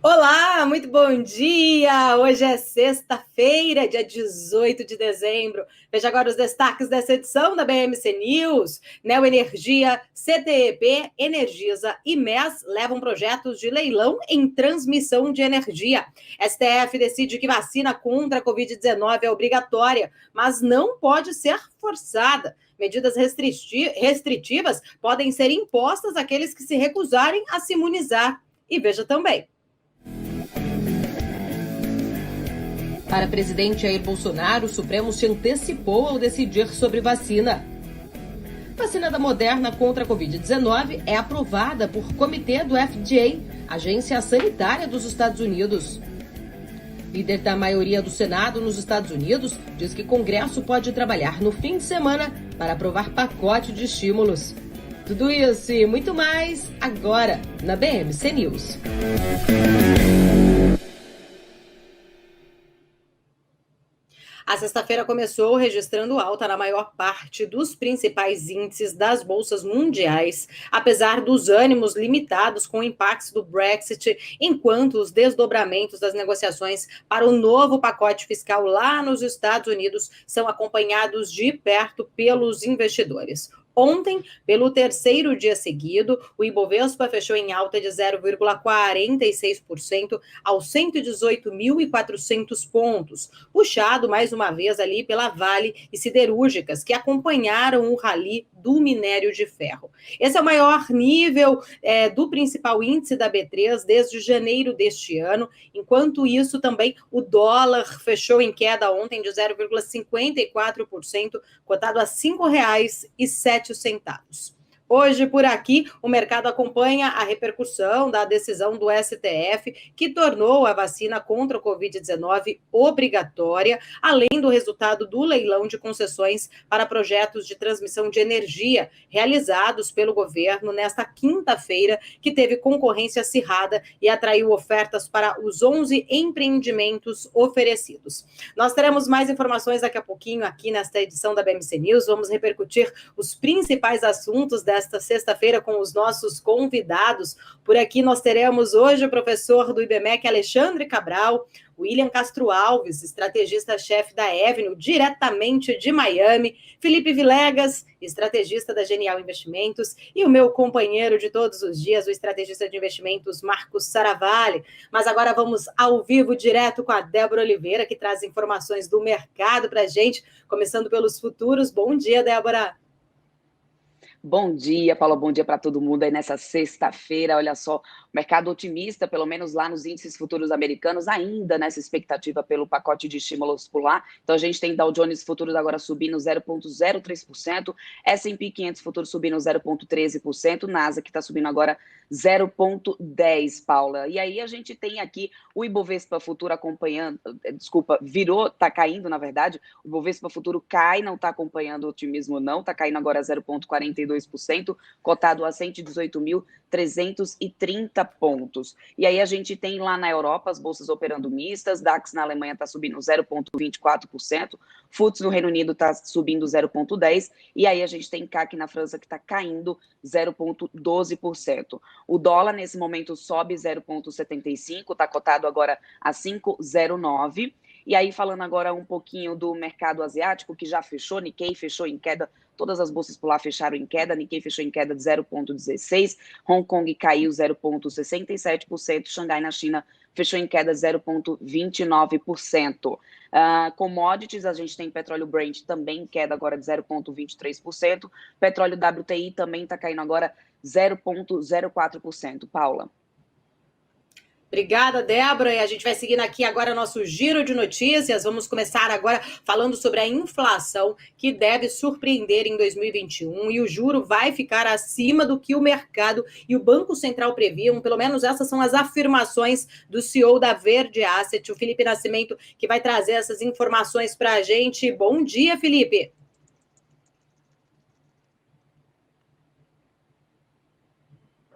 Olá, muito bom dia! Hoje é sexta-feira, dia 18 de dezembro. Veja agora os destaques dessa edição da BMC News. Neoenergia, CTEP, Energisa e MES levam projetos de leilão em transmissão de energia. STF decide que vacina contra a Covid-19 é obrigatória, mas não pode ser forçada. Medidas restritivas podem ser impostas àqueles que se recusarem a se imunizar. E veja também. Para presidente Jair Bolsonaro, o Supremo se antecipou ao decidir sobre vacina. Vacina da Moderna contra a Covid-19 é aprovada por comitê do FDA, Agência Sanitária dos Estados Unidos. Líder da maioria do Senado nos Estados Unidos diz que Congresso pode trabalhar no fim de semana para aprovar pacote de estímulos. Tudo isso e muito mais agora na BMC News. A sexta-feira começou registrando alta na maior parte dos principais índices das bolsas mundiais, apesar dos ânimos limitados com o impacto do Brexit, enquanto os desdobramentos das negociações para o novo pacote fiscal lá nos Estados Unidos são acompanhados de perto pelos investidores. Ontem, pelo terceiro dia seguido, o Ibovespa fechou em alta de 0,46% aos 118.400 pontos, puxado mais uma vez ali pela Vale e siderúrgicas, que acompanharam o rally do minério de ferro. Esse é o maior nível do principal índice da B3 desde janeiro deste ano. Enquanto isso, também o dólar fechou em queda ontem de 0,54%, cotado a R$ 5,07. Hoje, por aqui, o mercado acompanha a repercussão da decisão do STF, que tornou a vacina contra a Covid-19 obrigatória, além do resultado do leilão de concessões para projetos de transmissão de energia realizados pelo governo nesta quinta-feira, que teve concorrência acirrada e atraiu ofertas para os 11 empreendimentos oferecidos. Nós teremos mais informações daqui a pouquinho aqui nesta edição da BMC News. Vamos repercutir os principais assuntos desta sexta-feira com os nossos convidados. Por aqui nós teremos hoje o professor do IBMEC, Alexandre Cabral, William Castro Alves, estrategista-chefe da Avenue, diretamente de Miami, Felipe Vilegas, estrategista da Genial Investimentos, e o meu companheiro de todos os dias, o estrategista de investimentos, Marcos Saravalli. Mas agora vamos ao vivo, direto com a Débora Oliveira, que traz informações do mercado para a gente, começando pelos futuros. Bom dia, Débora. Bom dia, Paula, bom dia para todo mundo aí nessa sexta-feira. Olha só, mercado otimista, pelo menos lá nos índices futuros americanos, ainda nessa expectativa pelo pacote de estímulos por lá. Então a gente tem Dow Jones futuros agora subindo 0,03%, S&P 500 futuros subindo 0,13%, Nasdaq está subindo agora 0,10%, Paula. E aí a gente tem aqui o Ibovespa futuro acompanhando, está caindo, na verdade. O Ibovespa futuro cai, não está acompanhando o otimismo não, está caindo agora 0,42%, cotado a 118.330 pontos. E aí a gente tem lá na Europa as bolsas operando mistas, DAX na Alemanha está subindo 0,24%, FTSE no Reino Unido está subindo 0,10%, e aí a gente tem CAC na França que está caindo 0,12%. O dólar nesse momento sobe 0,75%, está cotado agora a 5,09%. E aí, falando agora um pouquinho do mercado asiático, que já fechou, Nikkei fechou em queda, todas as bolsas por lá fecharam em queda, Nikkei fechou em queda de 0,16%, Hong Kong caiu 0,67%, Xangai na China fechou em queda 0,29%. Commodities, a gente tem petróleo Brent também em queda agora de 0,23%, petróleo WTI também está caindo agora 0,04%. Paula. Obrigada, Débora. E a gente vai seguindo aqui agora nosso giro de notícias. Vamos começar agora falando sobre a inflação, que deve surpreender em 2021 e o juro vai ficar acima do que o mercado e o Banco Central previam. Pelo menos essas são as afirmações do CEO da Verde Asset, o Felipe Nascimento, que vai trazer essas informações para a gente. Bom dia, Felipe.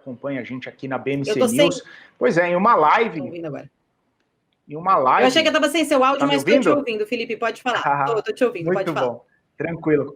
Acompanha a gente aqui na BMC News. Pois é, em uma live. Estou ouvindo agora. Em uma live. Eu achei que eu estava sem seu áudio, tá mas estou te ouvindo, Felipe, pode falar. Estou te ouvindo, muito pode falar. Muito bom, tranquilo.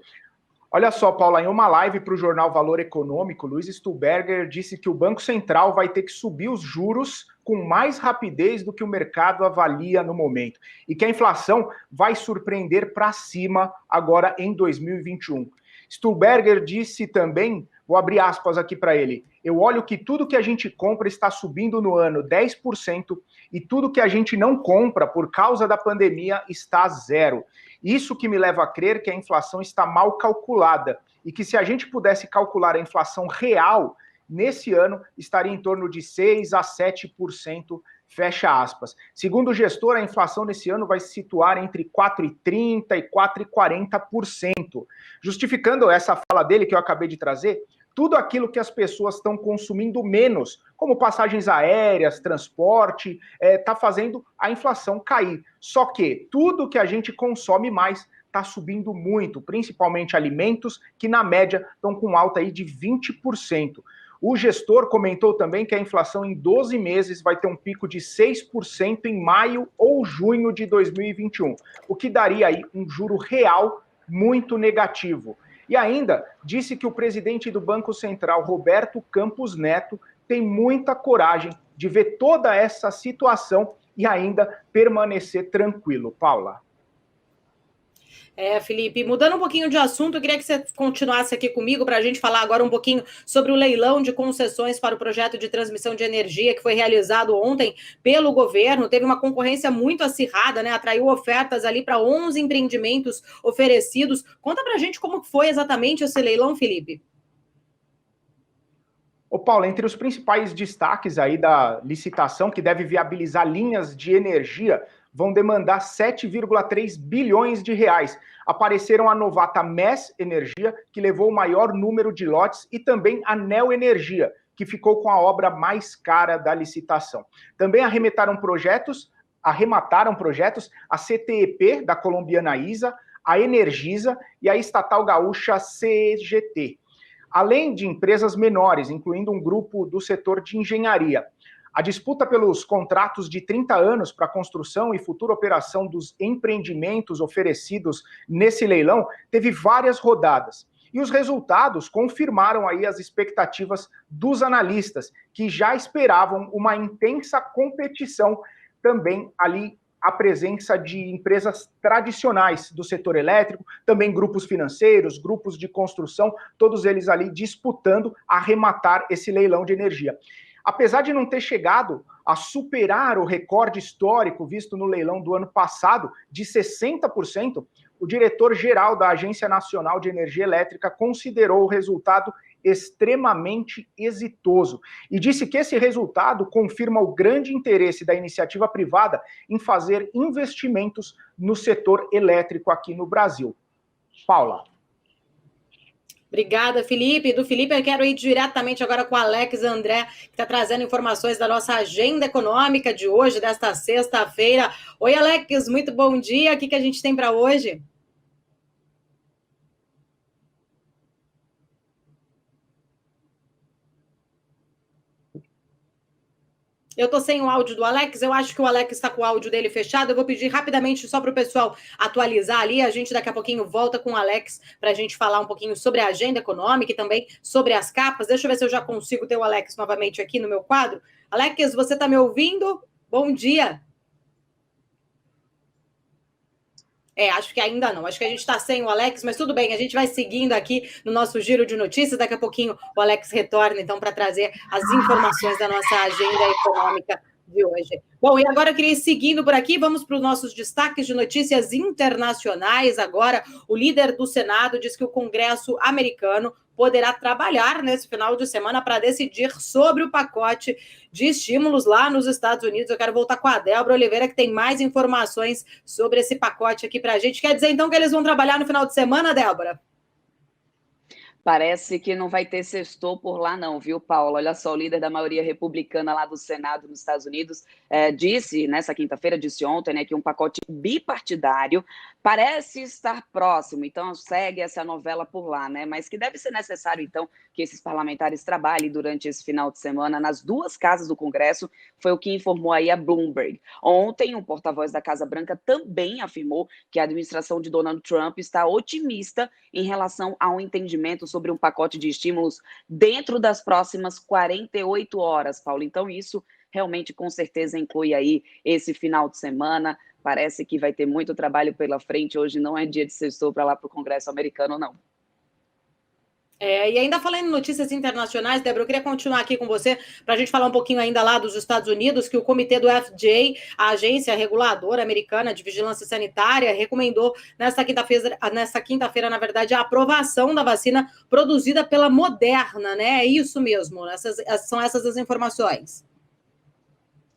Olha só, Paula, em uma live para o jornal Valor Econômico, Luiz Stuhlberger disse que o Banco Central vai ter que subir os juros com mais rapidez do que o mercado avalia no momento e que a inflação vai surpreender para cima agora em 2021. Stuhlberger disse também, vou abrir aspas aqui para ele, eu olho que tudo que a gente compra está subindo no ano 10% e tudo que a gente não compra por causa da pandemia está zero. Isso que me leva a crer que a inflação está mal calculada e que se a gente pudesse calcular a inflação real, nesse ano estaria em torno de 6% a 7%, fecha aspas. Segundo o gestor, a inflação nesse ano vai se situar entre 4,30% e 4,40%. Justificando essa fala dele que eu acabei de trazer, tudo aquilo que as pessoas estão consumindo menos, como passagens aéreas, transporte, está fazendo a inflação cair. Só que tudo que a gente consome mais está subindo muito, principalmente alimentos, que na média estão com alta aí de 20%. O gestor comentou também que a inflação em 12 meses vai ter um pico de 6% em maio ou junho de 2021, o que daria aí um juro real muito negativo. E ainda disse que o presidente do Banco Central, Roberto Campos Neto, tem muita coragem de ver toda essa situação e ainda permanecer tranquilo. Paula. Felipe, mudando um pouquinho de assunto, eu queria que você continuasse aqui comigo para a gente falar agora um pouquinho sobre o leilão de concessões para o projeto de transmissão de energia que foi realizado ontem pelo governo. Teve uma concorrência muito acirrada, né? Atraiu ofertas ali para 11 empreendimentos oferecidos. Conta para a gente como foi exatamente esse leilão, Felipe. Ô Paulo, entre os principais destaques aí da licitação, que deve viabilizar linhas de energia, vão demandar 7,3 bilhões de reais. Apareceram a novata MES Energia, que levou o maior número de lotes, e também a Neo Energia, que ficou com a obra mais cara da licitação. Também arremataram projetos a CTEP, da colombiana ISA, a Energisa e a estatal gaúcha CGT. Além de empresas menores, incluindo um grupo do setor de engenharia. A disputa pelos contratos de 30 anos para a construção e futura operação dos empreendimentos oferecidos nesse leilão teve várias rodadas. E os resultados confirmaram aí as expectativas dos analistas, que já esperavam uma intensa competição, também ali a presença de empresas tradicionais do setor elétrico, também grupos financeiros, grupos de construção, todos eles ali disputando arrematar esse leilão de energia. Apesar de não ter chegado a superar o recorde histórico visto no leilão do ano passado, de 60%, o diretor-geral da Agência Nacional de Energia Elétrica considerou o resultado extremamente exitoso e disse que esse resultado confirma o grande interesse da iniciativa privada em fazer investimentos no setor elétrico aqui no Brasil. Paula. Obrigada, Felipe. Do Felipe, eu quero ir diretamente agora com o Alex André, que está trazendo informações da nossa agenda econômica de hoje, desta sexta-feira. Oi, Alex, muito bom dia. O que a gente tem para hoje? Eu estou sem o áudio do Alex, eu acho que o Alex está com o áudio dele fechado. Eu vou pedir rapidamente só para o pessoal atualizar ali. A gente daqui a pouquinho volta com o Alex para a gente falar um pouquinho sobre a agenda econômica e também sobre as capas. Deixa eu ver se eu já consigo ter o Alex novamente aqui no meu quadro. Alex, você está me ouvindo? Bom dia. Acho que ainda não. Acho que a gente está sem o Alex, mas tudo bem, a gente vai seguindo aqui no nosso giro de notícias. Daqui a pouquinho o Alex retorna, então, para trazer as informações da nossa agenda econômica de hoje. Bom, e agora eu queria ir seguindo por aqui, vamos para os nossos destaques de notícias internacionais. Agora, o líder do Senado diz que o Congresso americano poderá trabalhar nesse final de semana para decidir sobre o pacote de estímulos lá nos Estados Unidos. Eu quero voltar com a Débora Oliveira, que tem mais informações sobre esse pacote aqui para a gente. Quer dizer, então, que eles vão trabalhar no final de semana, Débora? Parece que não vai ter sextou por lá não, viu, Paula? Olha só, o líder da maioria republicana lá do Senado nos Estados Unidos disse, nessa quinta-feira, disse ontem, né, que um pacote bipartidário parece estar próximo, então segue essa novela por lá, né, mas que deve ser necessário, então, que esses parlamentares trabalhem durante esse final de semana nas duas casas do Congresso, foi o que informou aí a Bloomberg. Ontem, um porta-voz da Casa Branca também afirmou que a administração de Donald Trump está otimista em relação ao entendimento sobre um pacote de estímulos dentro das próximas 48 horas, Paulo. Então, isso realmente, com certeza, inclui aí esse final de semana. Parece que vai ter muito trabalho pela frente. Hoje não é dia de sextou para lá para o Congresso americano, não. E ainda falando em notícias internacionais, Débora, eu queria continuar aqui com você para a gente falar um pouquinho ainda lá dos Estados Unidos, que o comitê do FDA, a agência reguladora americana de vigilância sanitária, recomendou nesta quinta-feira, na verdade, a aprovação da vacina produzida pela Moderna, né? É isso mesmo, são essas as informações.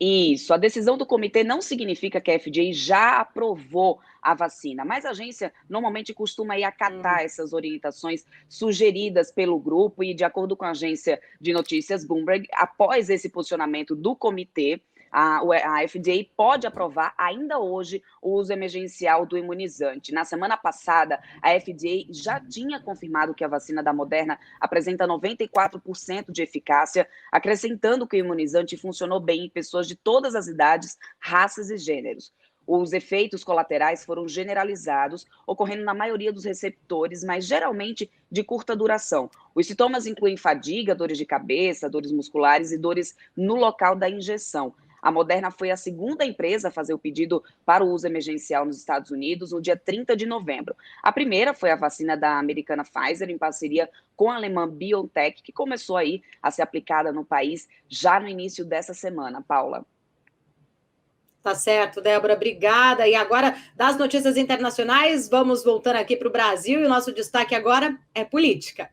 Isso, a decisão do comitê não significa que a FDA já aprovou a vacina, mas a agência normalmente costuma aí acatar essas orientações sugeridas pelo grupo e, de acordo com a agência de notícias Bloomberg, após esse posicionamento do comitê, a FDA pode aprovar ainda hoje o uso emergencial do imunizante. Na semana passada, a FDA já tinha confirmado que a vacina da Moderna apresenta 94% de eficácia, acrescentando que o imunizante funcionou bem em pessoas de todas as idades, raças e gêneros. Os efeitos colaterais foram generalizados, ocorrendo na maioria dos receptores, mas geralmente de curta duração. Os sintomas incluem fadiga, dores de cabeça, dores musculares e dores no local da injeção. A Moderna foi a segunda empresa a fazer o pedido para o uso emergencial nos Estados Unidos no dia 30 de novembro. A primeira foi a vacina da americana Pfizer, em parceria com a alemã BioNTech, que começou aí a ser aplicada no país já no início dessa semana. Paula. Tá certo, Débora, obrigada. E agora, das notícias internacionais, vamos voltando aqui para o Brasil, e o nosso destaque agora é política.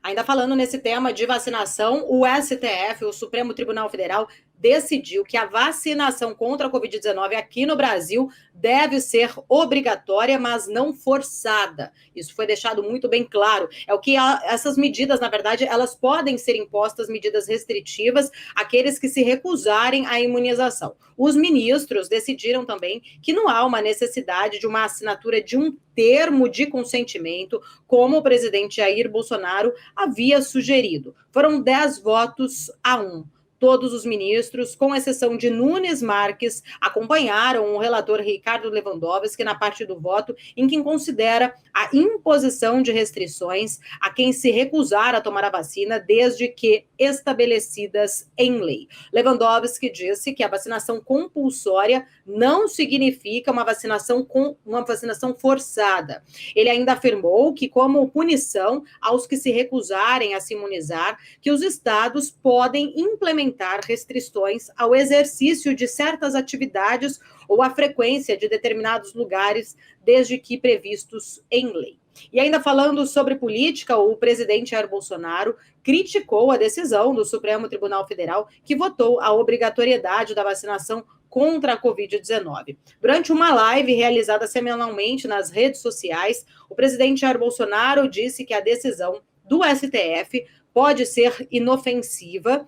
Ainda falando nesse tema de vacinação, o STF, o Supremo Tribunal Federal, decidiu que a vacinação contra a Covid-19 aqui no Brasil deve ser obrigatória, mas não forçada. Isso foi deixado muito bem claro. É o que essas medidas, na verdade, elas podem ser impostas, medidas restritivas, àqueles que se recusarem à imunização. Os ministros decidiram também que não há uma necessidade de uma assinatura de um termo de consentimento, como o presidente Jair Bolsonaro havia sugerido. Foram 10 votos a 1. Todos os ministros, com exceção de Nunes Marques, acompanharam o relator Ricardo Lewandowski na parte do voto em que considera a imposição de restrições a quem se recusar a tomar a vacina, desde que estabelecidas em lei. Lewandowski disse que a vacinação compulsória não significa uma vacinação forçada. Ele ainda afirmou que, como punição aos que se recusarem a se imunizar, que os estados podem implementar restrições ao exercício de certas atividades ou à frequência de determinados lugares, desde que previstos em lei. E ainda falando sobre política, o presidente Jair Bolsonaro criticou a decisão do Supremo Tribunal Federal, que votou a obrigatoriedade da vacinação contra a Covid-19. Durante uma live realizada semanalmente nas redes sociais, o presidente Jair Bolsonaro disse que a decisão do STF pode ser inofensiva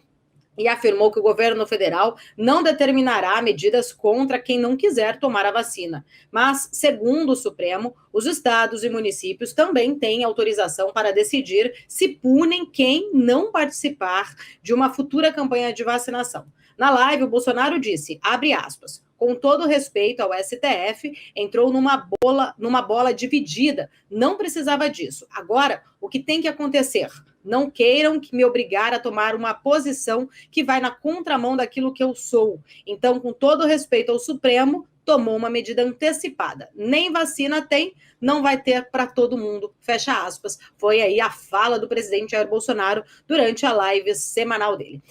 e afirmou que o governo federal não determinará medidas contra quem não quiser tomar a vacina. Mas, segundo o Supremo, os estados e municípios também têm autorização para decidir se punem quem não participar de uma futura campanha de vacinação. Na live, o Bolsonaro disse, abre aspas, com todo respeito ao STF, entrou numa bola dividida, não precisava disso. Agora, o que tem que acontecer? Não queiram me obrigar a tomar uma posição que vai na contramão daquilo que eu sou. Então, com todo respeito ao Supremo, tomou uma medida antecipada. Nem vacina tem, não vai ter para todo mundo. Fecha aspas. Foi aí a fala do presidente Jair Bolsonaro durante a live semanal dele.